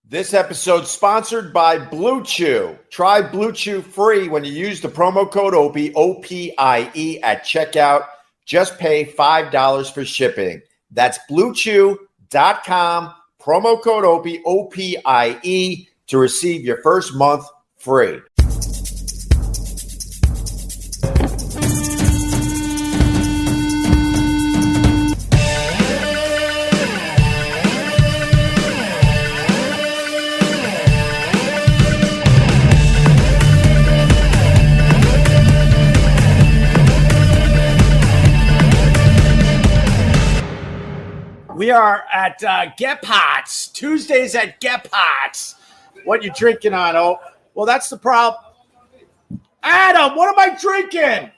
This episode sponsored by Blue Chew. Try Blue Chew free when you use the promo code Opie, O-P-I-E, at checkout. Just pay $5 for shipping. That's bluechew.com, promo code Opie, O-P-I-E, to receive your first month free. We are at Gebhards, Tuesdays at Gebhards. What you drinking on, Oh? Well, that's the problem. Adam, what am I drinking?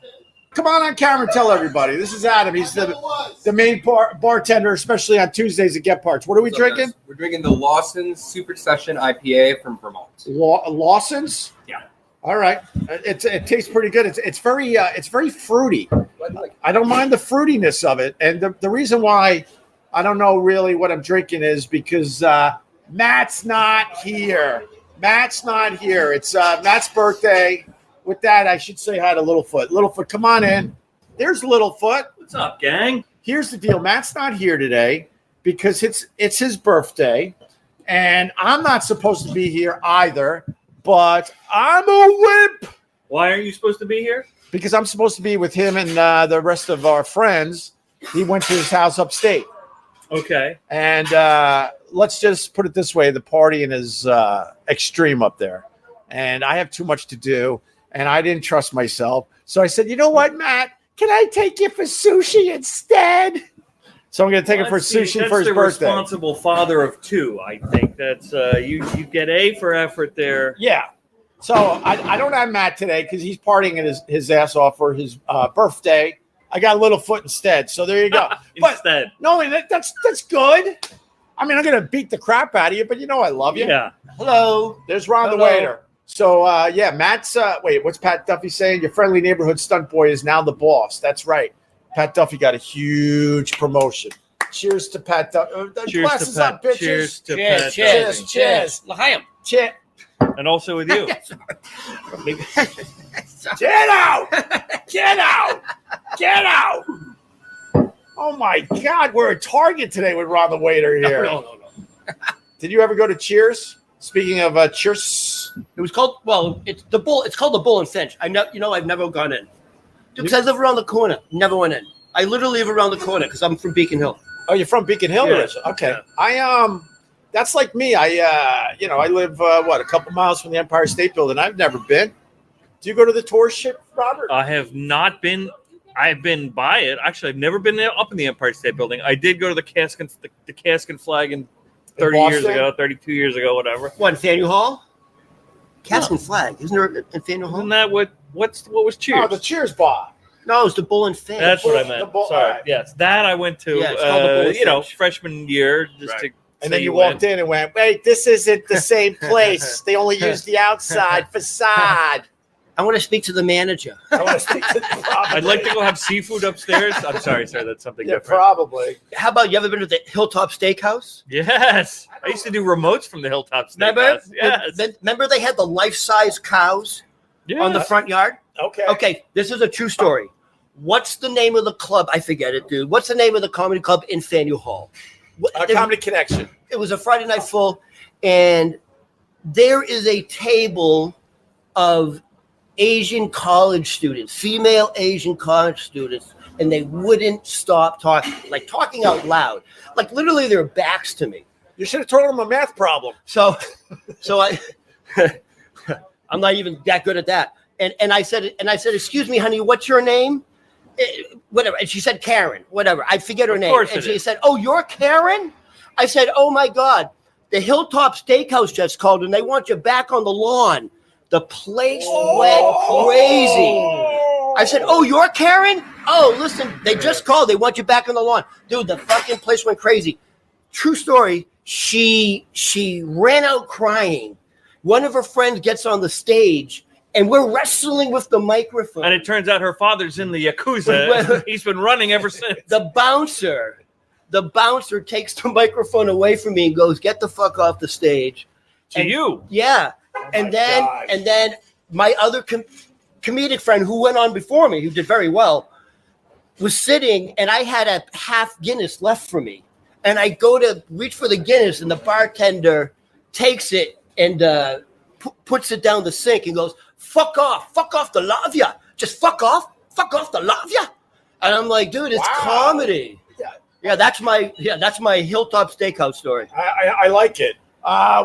Come on camera and tell everybody. This is Adam. He's the main bartender, especially on Tuesdays at Gebhards. What are we drinking? We're drinking the Lawson's Super Session IPA from Vermont. Lawson's? Yeah. All right. It tastes pretty good. It's very fruity. I don't mind the fruitiness of it. And the reason why I don't know really what I'm drinking is because Matt's not here. It's Matt's birthday. With that, I should say hi to Littlefoot. Littlefoot, come on in. There's Littlefoot. What's up, gang? Here's the deal. Matt's not here today because it's his birthday, and I'm not supposed to be here either, but I'm a wimp. Why aren't you supposed to be here? Because I'm supposed to be with him and the rest of our friends. He went to his house upstate. Okay. And let's just put it this way. The partying is extreme up there. And I have too much to do. And I didn't trust myself. So I said, you know what, Matt? Can I take you for sushi instead? So I'm going to take him for sushi for his birthday. That's the responsible father of two. I think that's you get A for effort there. Yeah. So I don't have Matt today because he's partying his ass off for his birthday. I got Littlefoot instead, so there you go. Instead. No, that's good. I mean, I'm going to beat the crap out of you, but you know I love you. Yeah. Hello. There's Ron the waiter. So, Matt's what's Pat Duffy saying? Your friendly neighborhood stunt boy is now the boss. That's right. Pat Duffy got a huge promotion. Cheers to Pat Duffy. Cheers to Pat. Bitches. Cheers to Pat. Cheers. L'chaim. Cheers. And also with you. Get out! Get out! Get out! Oh my God, we're at Target today with Ron the waiter here. No. Did you ever go to Cheers? Speaking of Cheers, It was called. Well, it's the bull. It's called the Bull and Finch. I've never gone in because I live around the corner. Never went in. I literally live around the corner because I'm from Beacon Hill. Oh, you're from Beacon Hill, Yeah. Okay. Yeah. That's like me. I live a couple miles from the Empire State Building. I've never been. Do you go to the tour ship, Robert? I have not been. I've been by it. Actually, I've never been up in the Empire State Building. I did go to the cask and flag in 32 years ago, whatever. What, in Faneuil Hall? Cask and Flag. Isn't there in Faneuil Hall? Isn't that what was Cheers? Oh, the Cheers bar. No, it's the Bull and Finch. That's what I meant. Sorry. right. Yes, that I went to. Yeah, it's called the Bull and Finch. Freshman year, just Right. to. And then you walked in and went, wait, this isn't the same place. They only use the outside facade. I want to speak to the manager. I want to speak to the I'd like to go have seafood upstairs. I'm sorry, sir. That's something different. Probably. How about you ever been to the Hilltop Steakhouse? Yes. I used to do remotes from the Hilltop Remember? Steakhouse. Yes. Remember they had the life-size cows on the front yard? Okay. Okay, this is a true story. What's the name of the club? I forget it, dude. What's the name of the comedy club in Faneuil Hall? Comedy Connection. It was a Friday night full, and there is a table of Asian college students, female Asian college students, and they wouldn't stop talking out loud, like literally their backs to me. You should have told them a math problem. So I'm not even that good at that. And I said, excuse me, honey, what's your name? Whatever. And she said, Karen, whatever. I forget her name. And she said, oh, you're Karen? I said, oh my God, the Hilltop Steakhouse just called and they want you back on the lawn. The place went crazy. I said, oh, you're Karen? Oh, listen, they just called. They want you back on the lawn. Dude, the fucking place went crazy. True story. She ran out crying. One of her friends gets on the stage and we're wrestling with the microphone. And it turns out her father's in the Yakuza. He's been running ever since. The bouncer takes the microphone away from me and goes, get the fuck off the stage. you. Yeah. And then my other comedic friend who went on before me, who did very well, was sitting, and I had a half Guinness left for me. And I go to reach for the Guinness, and the bartender takes it and puts it down the sink and goes, fuck off the lot of ya. Just fuck off the lot of ya. And I'm like, dude, it's comedy. Yeah, that's my Hilltop Steakhouse story. I like it.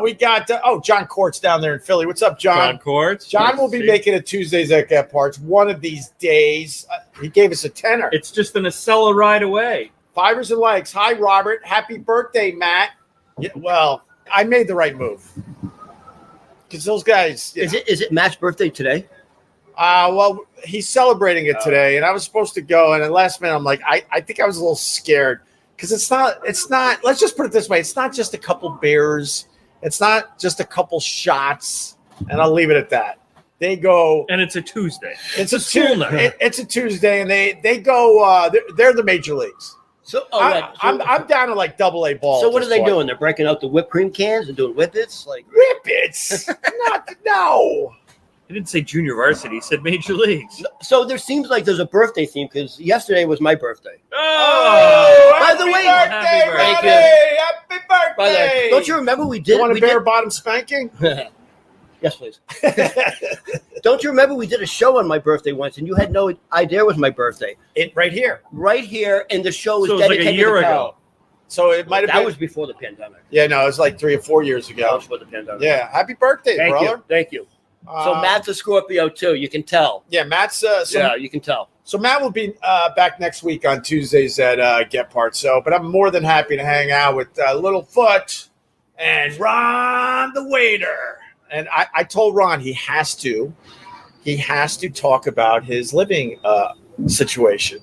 We got John Court's down there in Philly. What's up, John? John Courts. John will be making it Tuesdays at Gebhards one of these days. He gave us a tenner. It's just an Acela ride away. Fibers and legs. Hi, Robert. Happy birthday, Matt. Yeah, well, I made the right move because those guys. Is it Matt's birthday today? Well, he's celebrating it today, and I was supposed to go, and at last minute, I'm like, I think I was a little scared because it's not. Let's just put it this way: it's not just a couple beers, it's not just a couple shots, and I'll leave it at that. They go, and it's a Tuesday. It's a Tuesday, and they go. They're the major leagues. So, I'm down to like AA ball. So what are they doing? They're breaking out the whipped cream cans and doing whippets, like whippets. No. He didn't say junior varsity. He said major leagues. So there seems like there's a birthday theme because yesterday was my birthday. Oh, by the way, happy birthday, thank you. Happy birthday. By the way, don't you remember we did? You want a bare bottom spanking? Yes, please. Don't you remember we did a show on my birthday once, and you had no idea it was my birthday? Right here, and the show was so dedicated like a year to ago. So it might have been. That was before the pandemic. Yeah, no, it was like 3 or 4 years ago. That was before the pandemic. Yeah, happy birthday, brother. Thank you. So Matt's a Scorpio too. You can tell. Yeah, Matt's. You can tell. So Matt will be back next week on Tuesdays at Gebhards. But I'm more than happy to hang out with Littlefoot and Ron the waiter. And I told Ron he has to talk about his living situation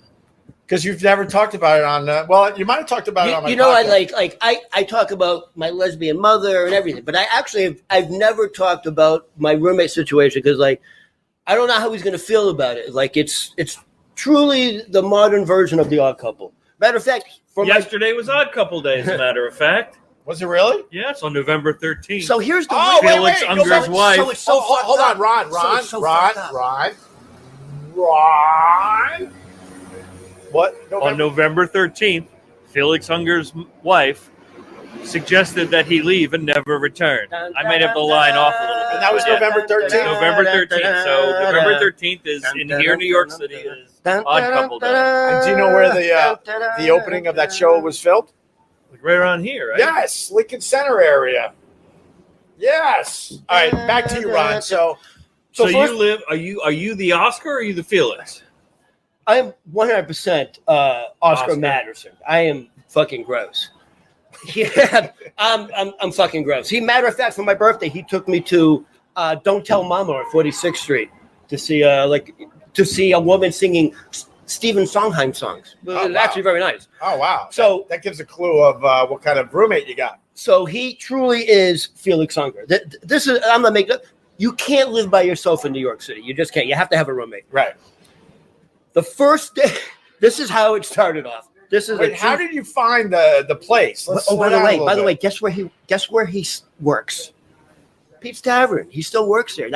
because you've never talked about it on. Well, you might have talked about it on my. podcast. I talk about my lesbian mother and everything, but I've never talked about my roommate situation because I don't know how he's going to feel about it. Like it's truly the modern version of The Odd Couple. Matter of fact, yesterday was Odd Couple Day. As a matter of fact. Was it really? Yes, on November 13th. So here's the Felix Unger's wife. So it's so hold on, Ron. What? On November 13th, Felix Unger's wife suggested that he leave and never return. I might have the line off a little bit. And that was November 13th? November 13th. So November 13th is in here, New York City, is Odd Couple Day. And do you know where the opening of that show was filmed? Like right around here, right? Yes, Lincoln Center area. Yes. All right, back to you, Ron. So first, you live. Are you the Oscar or are you the Felix? I am 100% Oscar Matterson. I am fucking gross. Yeah, I'm fucking gross. Matter of fact, for my birthday, he took me to Don't Tell Mama on 46th Street to see a woman singing Stephen Sondheim songs. It was actually very nice. Oh, wow. So that gives a clue of what kind of roommate you got. So he truly is Felix Unger. This is, I'm going to make it. You can't live by yourself in New York City. You just can't. You have to have a roommate. Right. The first day, this is how it started off. How did you find the place? By the way, guess where he works? Pete's Tavern. He still works there.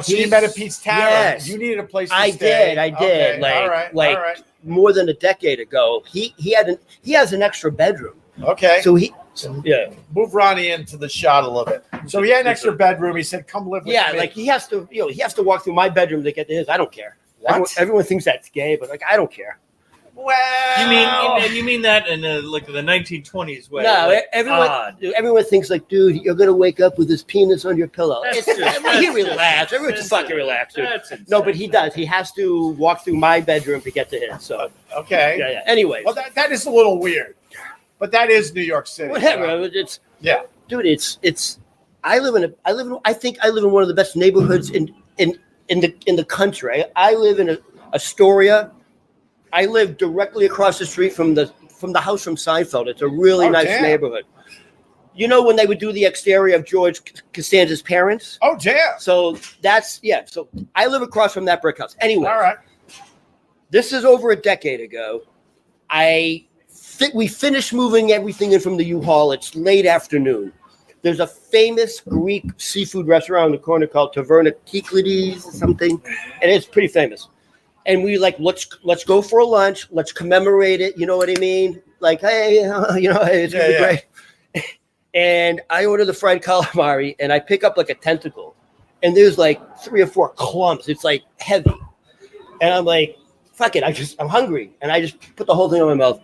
So you met at Pete's Tavern. Yes. You needed a place to stay. I did. Okay. All right. More than a decade ago. He has an extra bedroom. Okay. So move Ronnie into the shot a little bit. So he had an extra bedroom. He said, "Come live with me." Yeah, like he has to walk through my bedroom to get to his. I don't care. What? Everyone thinks that's gay, but I don't care. Well, you mean that in the 1920s way? No, everyone thinks dude, you're gonna wake up with his penis on your pillow. He relaxed. Everyone's fucking relaxed, dude. No, but he does. He has to walk through my bedroom to get to his. So okay. Yeah. Anyway, well, that is a little weird, but that is New York City. Whatever. Dude. I think I live in one of the best neighborhoods in the country. I live in Astoria. I live directly across the street from the house from Seinfeld. It's a really nice neighborhood. You know when they would do the exterior of George Costanza's parents? Oh, damn. So So I live across from that brick house. Anyway. All right. This is over a decade ago. We finished moving everything in from the U-Haul. It's late afternoon. There's a famous Greek seafood restaurant on the corner called Taverna Kyklades or something, and it's pretty famous. And we like, let's go for a lunch. Let's commemorate it. You know what I mean? Like, hey, hey, it's gonna be great. And I order the fried calamari, and I pick up like a tentacle, and there's like 3 or 4 clumps. It's like heavy, and I'm like, fuck it. I'm hungry, and I just put the whole thing in my mouth,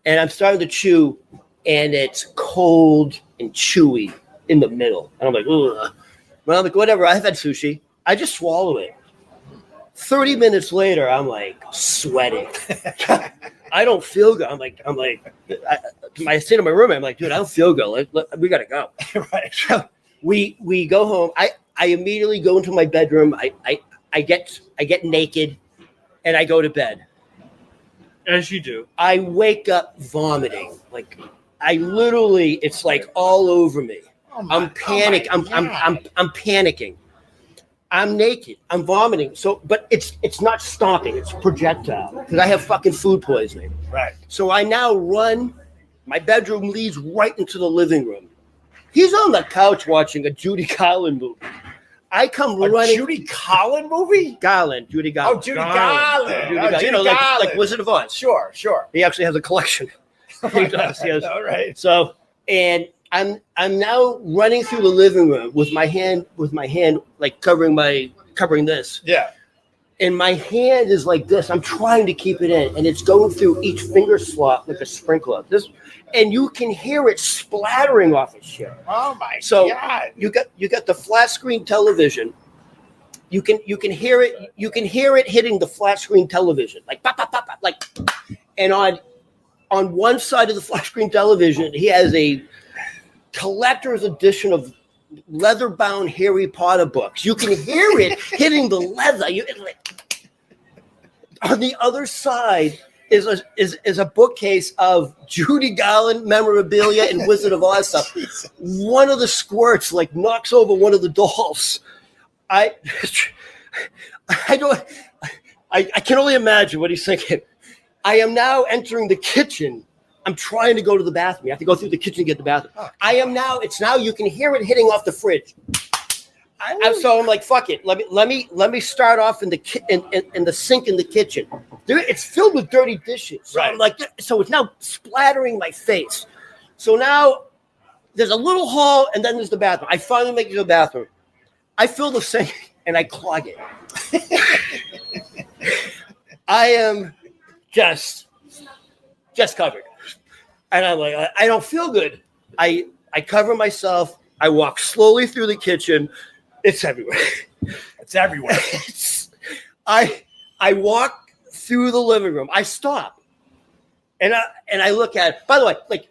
and I'm starting to chew, and it's cold and chewy in the middle, and I'm like, ugh. Well, I'm like, whatever. I've had sushi. I just swallow it. 30 minutes later, I'm like sweating. I don't feel good. I say to my roommate, I'm like, dude, I don't feel good. We gotta go. Right. So we go home. I immediately go into my bedroom. I get naked, and I go to bed. As you do. I wake up vomiting. Like I literally, it's like all over me. I'm panicking. I'm panicking. I'm naked. I'm vomiting. So, but it's not stopping. It's projectile because I have fucking food poisoning. Right. So I now run. My bedroom leads right into the living room. He's on the couch watching a Judy Garland movie. I come running. Judy Garland movie? Judy Garland. Oh, Judy Garland. You know, like Wizard of Oz. Sure. He actually has a collection. He does. He has. All right. So, and I'm now running through the living room with my hand like covering this. Yeah. And my hand is like this. I'm trying to keep it in, and it's going through each finger slot like a sprinkler. And you can hear it splattering off of shit. Oh my God! You got the flat screen television. You can hear it. You can hear it hitting the flat screen television, like pop, pop, pop, pop, like. And on one side of the flat screen television, he has a collector's edition of leather-bound Harry Potter books. You can hear it hitting the leather. On the other side is a bookcase of Judy Garland memorabilia and Wizard of Oz stuff. One of the squirts like knocks over one of the dolls. I can only imagine what he's thinking. I am now entering the kitchen. I'm trying to go to the bathroom. You have to go through the kitchen to get to the bathroom. Oh. It's now you can hear it hitting off the fridge. So I'm like, fuck it. Let me start off in the sink in the kitchen. It's filled with dirty dishes. So right. I'm like, so it's now splattering my face. So now there's a little hole, and then there's the bathroom. I finally make it to the bathroom. I fill the sink and I clog it. I am just covered. And I'm like, I don't feel good. I cover myself. I walk slowly through the kitchen. It's everywhere. It's everywhere. I walk through the living room. I stop. And I look at it. By the way, like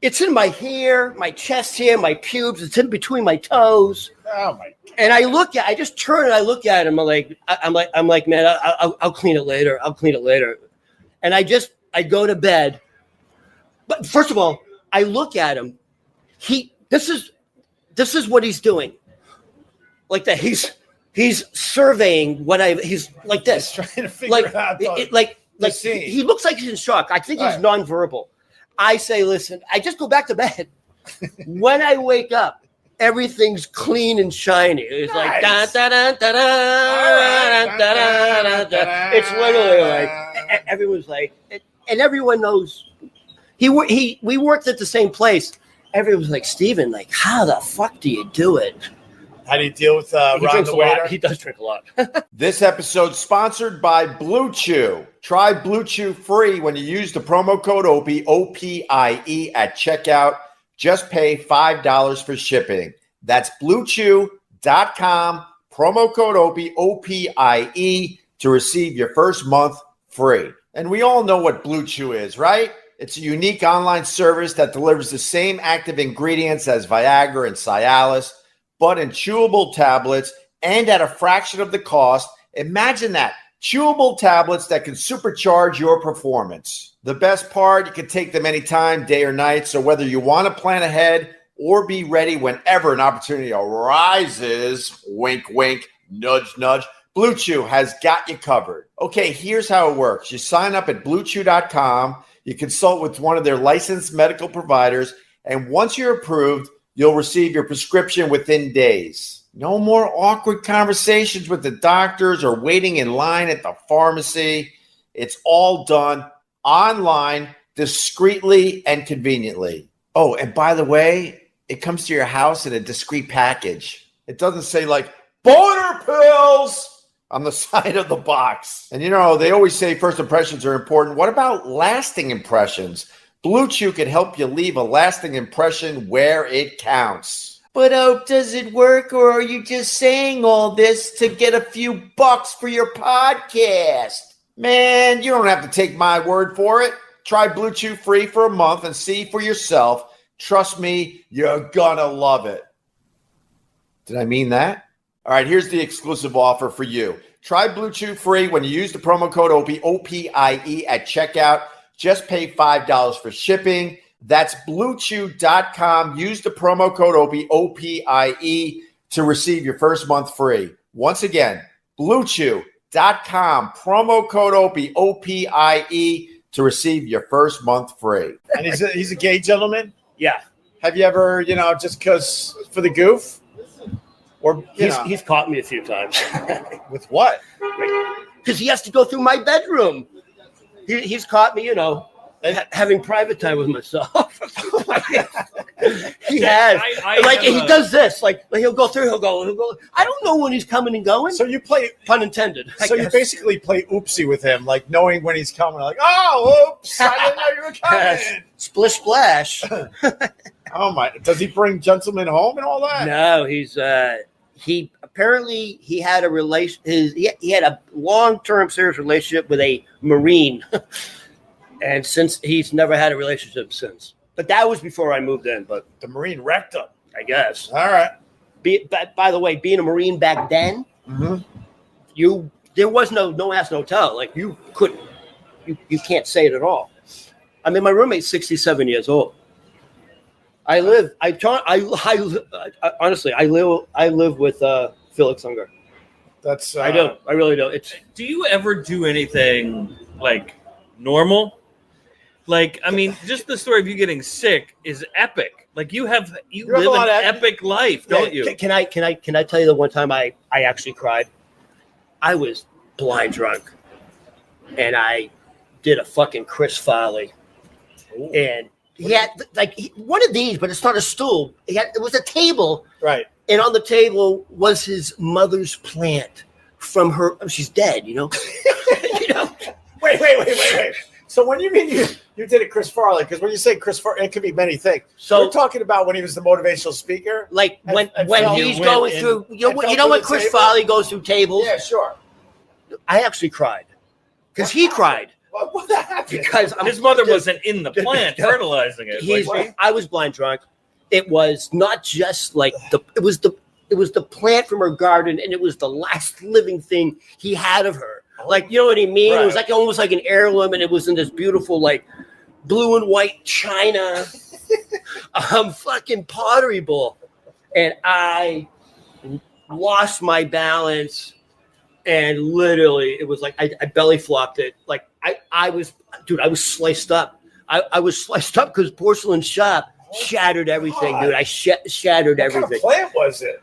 it's in my hair, my chest hair, my pubes. It's in between my toes. Oh my God. And I just turn and I look at him. I'm like, man, I'll clean it later. I'll clean it later. And I go to bed. But first of all, I look at him. This is what he's doing. Like that. He's surveying he's like this. He's trying to figure out. He looks like he's in shock. I think he's nonverbal. I say, listen, I just go back to bed. When I wake up, everything's clean and shiny. It's like da da da da da da da. It's literally like everyone's like, and everyone knows. We worked at the same place. Everyone's like, Steven, like, how the fuck do you do it? How do you deal with Ron the waiter? He does drink a lot. This episode sponsored by Blue Chew. Try Blue Chew free when you use the promo code Opie, OPIE at checkout. Just pay $5 for shipping. That's BlueChew.com, promo code Opie, OPIE, to receive your first month free. And we all know what Blue Chew is, right? It's a unique online service that delivers the same active ingredients as Viagra and Cialis, but in chewable tablets and at a fraction of the cost. Imagine that. Chewable tablets that can supercharge your performance. The best part, you can take them anytime, day or night. So whether you want to plan ahead or be ready whenever an opportunity arises, wink, wink, nudge, nudge, Blue Chew has got you covered. Okay, here's how it works. You sign up at BlueChew.com. You consult with one of their licensed medical providers. And once you're approved, You'll receive your prescription within days. No more awkward conversations with the doctors or waiting in line at the pharmacy. It's all done online, discreetly and conveniently. Oh, and by the way, it comes to your house in a discreet package. It doesn't say like boner pills on the side of the box. And they always say first impressions are important. What about lasting impressions? Blue Chew can help you leave a lasting impression where it counts. But does it work, or are you just saying all this to get a few bucks for your podcast? Man, you don't have to take my word for it. Try Blue Chew free for a month and see for yourself. Trust me, you're gonna love it. Did I mean that? All right, here's the exclusive offer for you. Try Blue Chew free when you use the promo code Opie, OPIE at checkout. Just pay $5 for shipping. That's BlueChew.com. Use the promo code Opie, OPIE, to receive your first month free. Once again, BlueChew.com, promo code Opie, OPIE, to receive your first month free. And he's a gay gentleman? Yeah. Have you ever, just because for the goof? Or he's caught me a few times. With what? Because he has to go through my bedroom. He's caught me, having private time with myself. He has. He does this. Like he'll go through. He'll go. I don't know when he's coming and going. So you play, pun intended. So you basically play oopsie with him, like knowing when he's coming. Like, oh, oops, I didn't know you were coming. Splish splash. Oh my! Does he bring gentlemen home and all that? No, he apparently he had a relation. He had a long-term serious relationship with a Marine, and since he's never had a relationship since. But that was before I moved in. But the Marine wrecked him, I guess. All right. By the way, being a Marine back then, there was no ask, no tell. Like you couldn't, you can't say it at all. I mean, my roommate's 67 years old. Honestly, I live with Felix Unger. That's I do. I really do. Do you ever do anything like normal? Like, I mean, just the story of you getting sick is epic. Like you live an epic life, don't you? Can I tell you the one time I actually cried? I was blind drunk, and I did a fucking Chris Farley, and he had one of these, but it's not a stool. It was a table, right? And on the table was his mother's plant from her. She's dead, Wait. So when you mean you did it, Chris Farley, because when you say Chris Farley, it could be many things. So we're talking about when he was the motivational speaker, like when he's going through. You know when Chris Farley goes through tables. Yeah, sure. I actually cried because he cried. What happened? Because his mother wasn't in the plant fertilizing it. I was blind drunk. It was not just like it was the plant from her garden, and it was the last living thing he had of her. Like, you know what I mean? Right. It was like almost like an heirloom, and it was in this beautiful, like, blue and white china fucking pottery bowl. And I lost my balance, and literally it was like I belly flopped it. Like I was sliced up. I was sliced up because porcelain shop shattered everything, dude. I shattered everything. What kind of plant was it?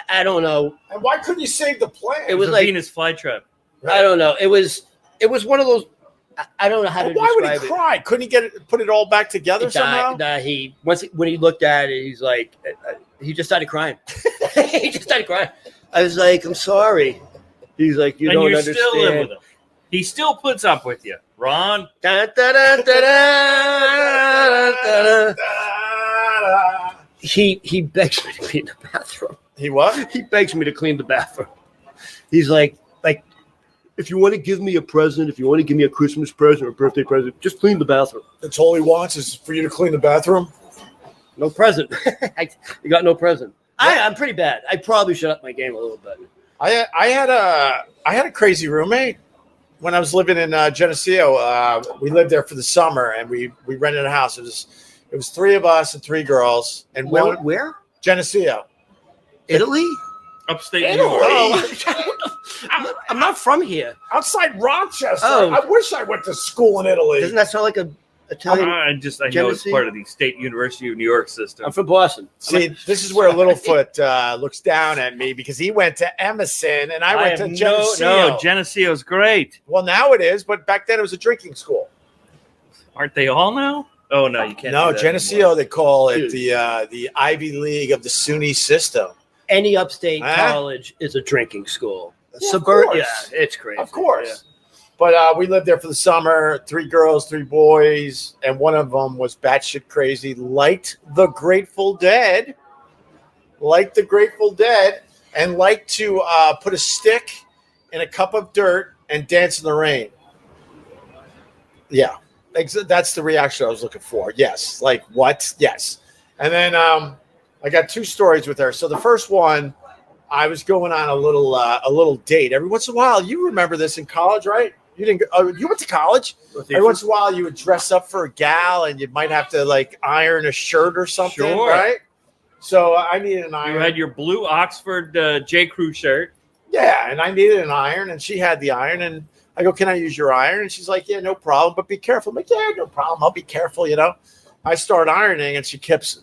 I don't know. And why couldn't you save the plant? It was like Venus flytrap. Right. I don't know. It was one of those. I don't know how to describe it. Why would he cry? Couldn't he put it all back together somehow? When he looked at it, he's like, he just started crying. He just started crying. I was like, I'm sorry. He's like, you don't understand. Still live with him. He still puts up with you, Ron. He begs me to clean the bathroom. He what? He begs me to clean the bathroom. He's like, if you want to give me a present, if you want to give me a Christmas present or a birthday present, just clean the bathroom. That's all he wants is for you to clean the bathroom? No present. You got no present. I'm pretty bad. I probably should up my game a little bit. I had a crazy roommate when I was living in Geneseo. We lived there for the summer, and we rented a house. It was three of us and three girls. And where? Geneseo, Italy, upstate New York. Oh, I'm not from here. Outside Rochester. Oh. I wish I went to school in Italy. Doesn't that sound like a Italian. I know it's part of the State University of New York system. I'm from Boston. See, this is where Littlefoot looks down at me because he went to Emerson and I went to Geneseo. No, Geneseo's great. Well, now it is, but back then it was a drinking school. Aren't they all now? Oh no, you can't. No, do that Geneseo, anymore. they call it the Ivy League of the SUNY system. Any upstate college is a drinking school. Suburban, it's crazy. Of course. But we lived there for the summer. 3 girls, 3 boys, and one of them was batshit crazy, liked the Grateful Dead, and liked to put a stick in a cup of dirt and dance in the rain. Yeah, that's the reaction I was looking for. Yes, like what? Yes. And then I got 2 stories with her. So the first one, I was going on a little date. Every once in a while, you remember this in college, right? You didn't. You went to college. Every once in a while, you would dress up for a gal, and you might have to like iron a shirt or something, right? So I needed an iron. You had your blue Oxford J. Crew shirt. Yeah, and I needed an iron, and she had the iron, and I go, "Can I use your iron?" And she's like, "Yeah, no problem, but be careful." I'm like, "Yeah, no problem. I'll be careful." You know. I start ironing, and she kept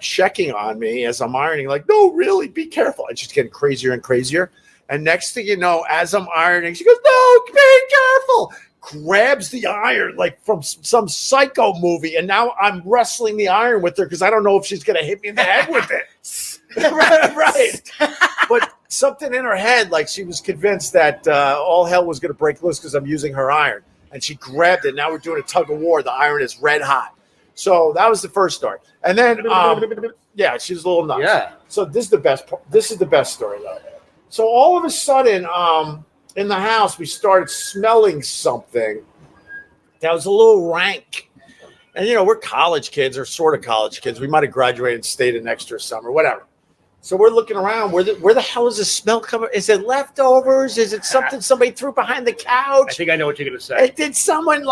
checking on me as I'm ironing, like, "No, really, be careful." And she's getting crazier and crazier. And next thing you know, as I'm ironing, she goes, "No, be careful." Grabs the iron like from some psycho movie. And now I'm wrestling the iron with her because I don't know if she's going to hit me in the head with it. right. But something in her head, like she was convinced that all hell was going to break loose because I'm using her iron. And she grabbed it. Now we're doing a tug of war. The iron is red hot. So that was the first story. And then, she's a little nuts. Yeah. So this is the best. This is the best story, though. So all of a sudden, in the house, we started smelling something that was a little rank. And, you know, we're college kids or sort of college kids. We might have graduated and stayed an extra summer, whatever. So we're looking around. Where the hell is the smell coming? Is it leftovers? Is it something somebody threw behind the couch? I think I know what you're going to say. Did someone,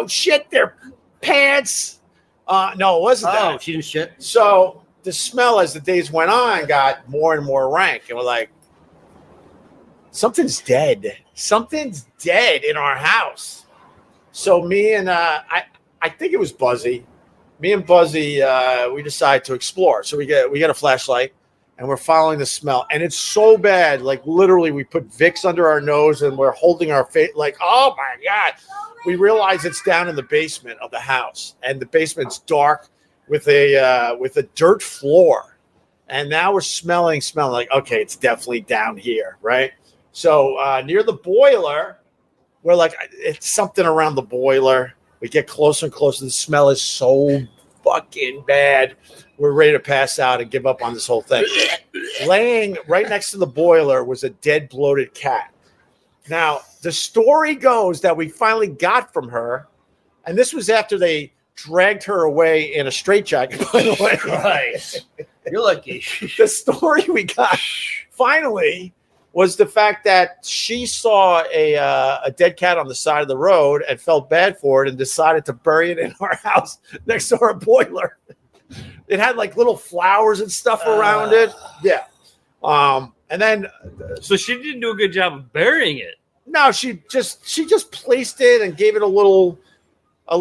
shit their pants? No, it wasn't that. Oh, she didn't shit? So the smell as the days went on got more and more rank. And we're like, something's dead. Something's dead in our house. So me and I think it was Buzzy. Me and Buzzy, we decided to explore. So we get a flashlight and we're following the smell. And it's so bad. Like literally we put Vicks under our nose and we're holding our face like, oh my God. We realize it's down in the basement of the house. And the basement's dark with a dirt floor. And now we're smelling like, okay, it's definitely down here, right? So near the boiler, we're like, it's something around the boiler. We get closer and closer. The smell is so fucking bad. We're ready to pass out and give up on this whole thing. Laying right next to the boiler was a dead, bloated cat. Now, the story goes that we finally got from her, and this was after they dragged her away in a straitjacket, by the way. Christ. You're lucky. The story we got finally was the fact that she saw a dead cat on the side of the road and felt bad for it and decided to bury it in our house next to our boiler. It had like little flowers and stuff around it. Yeah. And then so she didn't do a good job of burying it. No, she just placed it and gave it a little. It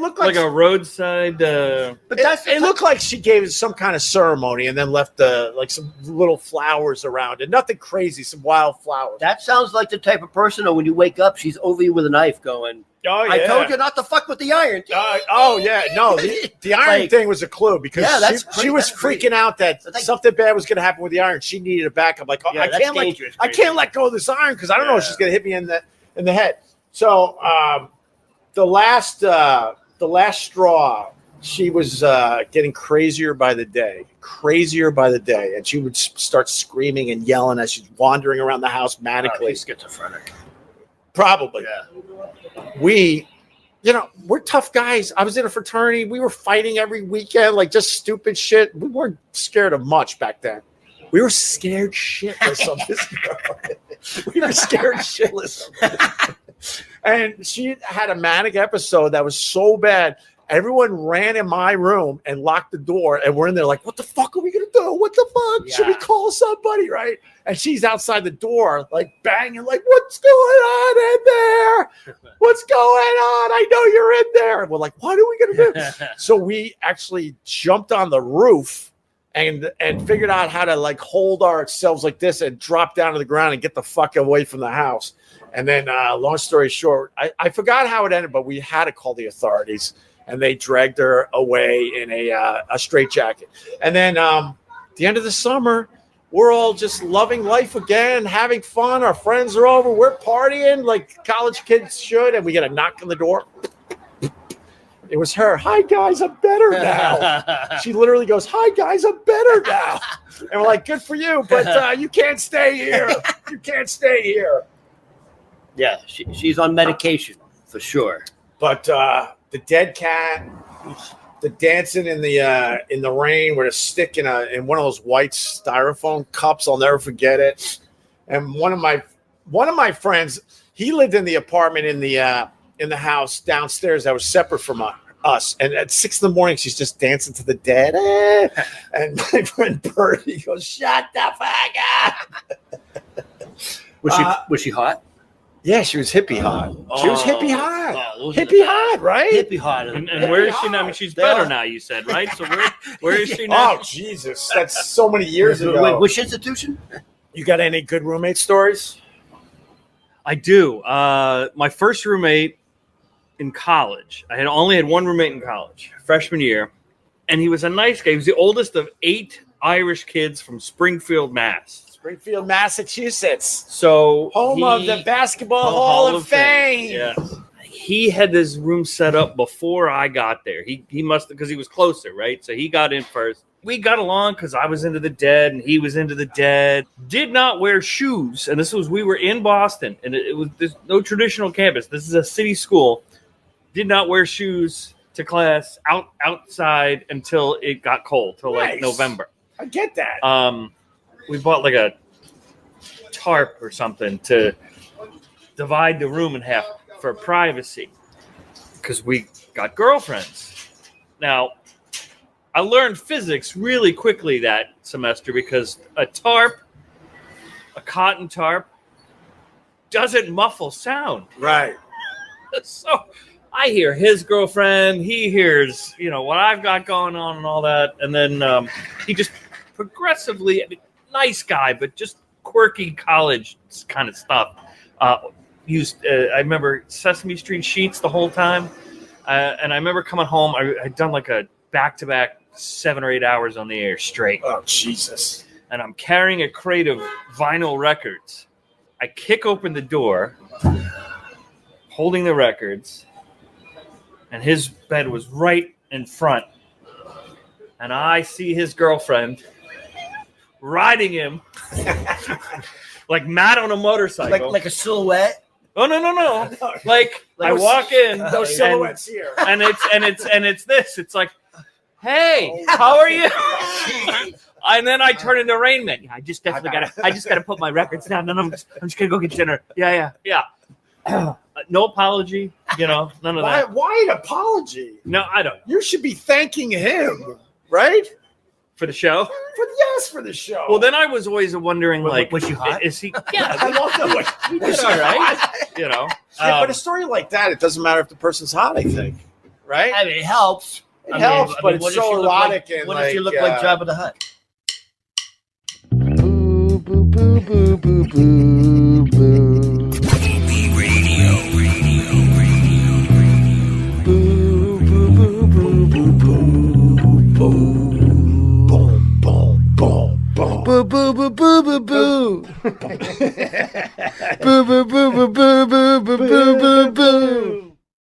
looked like a roadside. But it looked like she gave it some kind of ceremony and then left some little flowers around it. Nothing crazy, some wild flowers. That sounds like the type of person that when you wake up, she's over you with a knife going, "Oh yeah, I told you not to fuck with the iron." No, the iron thing was a clue because she was freaking out that something bad was going to happen with the iron. She needed a backup. Like, I can't let go of this iron because I don't know if she's going to hit me in the head. So the last straw, she was getting crazier by the day, and she would start screaming and yelling as she's wandering around the house manically. She's schizophrenic. Probably. Yeah. We're tough guys. I was in a fraternity. We were fighting every weekend, like just stupid shit. We weren't scared of much back then. We were scared shitless of this girl. We were scared shitless of her. And she had a manic episode that was so bad. Everyone ran in my room and locked the door, and we're in there like, what the fuck are we gonna do? What the fuck? Yeah. Should we call somebody, right? And she's outside the door, like banging, like, what's going on in there? What's going on? I know you're in there. And we're like, what are we gonna do? So we actually jumped on the roof and figured out how to like hold ourselves like this and drop down to the ground and get the fuck away from the house. And then, long story short, I forgot how it ended, but we had to call the authorities. And they dragged her away in a straitjacket. And then the end of the summer, we're all just loving life again, having fun. Our friends are over. We're partying like college kids should. And we get a knock on the door. It was her. Hi, guys, I'm better now. She literally goes, hi, guys, I'm better now. And we're like, good for you, but you can't stay here. You can't stay here. Yeah, she's on medication for sure. But the dead cat, the dancing in the rain with a stick in one of those white styrofoam cups, I'll never forget it. And one of my friends, he lived in the apartment in the house downstairs that was separate from us. And at 6 a.m, she's just dancing to the dead. And my friend Bert, he goes, "Shut the fuck up." Was she hot? Yeah, she was hippie hot. She was hippie hot. Oh, hippie hot, right? Hippie hot. And where is she now? I mean, she's better now, you said, right? So where is she now? Oh, Jesus. That's so many years ago. Which institution? You got any good roommate stories? I do. My first roommate in college, I had only had one roommate in college, freshman year, and he was a nice guy. He was the oldest of 8 Irish kids from Springfield, Mass. Springfield, Massachusetts. So Home of the Basketball Hall of Fame. Yeah. He had this room set up before I got there. He must, because he was closer, right? So he got in first. We got along because I was into the Dead and he was into the Dead. Did not wear shoes. And we were in Boston, and it was no traditional campus. This is a city school. Did not wear shoes to class outside until it got cold, till like November. I get that. We bought like a tarp or something to divide the room in half for privacy because we got girlfriends. Now, I learned physics really quickly that semester because a cotton tarp, doesn't muffle sound. Right. So I hear his girlfriend, he hears, what I've got going on and all that. And then he just progressively, nice guy, but just quirky college kind of stuff. I remember Sesame Street sheets the whole time. And I remember coming home, I'd done like a back-to-back 7 or 8 hours on the air straight. Oh, Jesus. And I'm carrying a crate of vinyl records. I kick open the door, holding the records, and his bed was right in front. And I see his girlfriend riding him like Matt on a motorcycle. Like a silhouette? Oh, no. Like I walk in. No silhouettes here. And it's this. It's like, hey, how are you? And then I turn into Rain Man. Yeah, I just gotta put my records down. Then I'm just gonna go get dinner. Yeah. No apology, none of that. Why an apology? No, I don't. You should be thanking him, right? For the show? For the show. Well, then I was always wondering, was she hot? Is he? Yeah, I love that. we did all right. Yeah, but a story like that, it doesn't matter if the person's hot, I think, right? I mean, it helps. It helps, but it's so erotic. And what if you look like Jabba the Hutt? Boo, boo, boo, boo, boo, boo, boo. Boo, boo, boo, boo, boo, boo, boo. Boom, boom, boom, boom. Boo, boo, boo, boo, boo, boo. Boo, boo, boo, boo, boo, boo, boo, boo, boo, boo.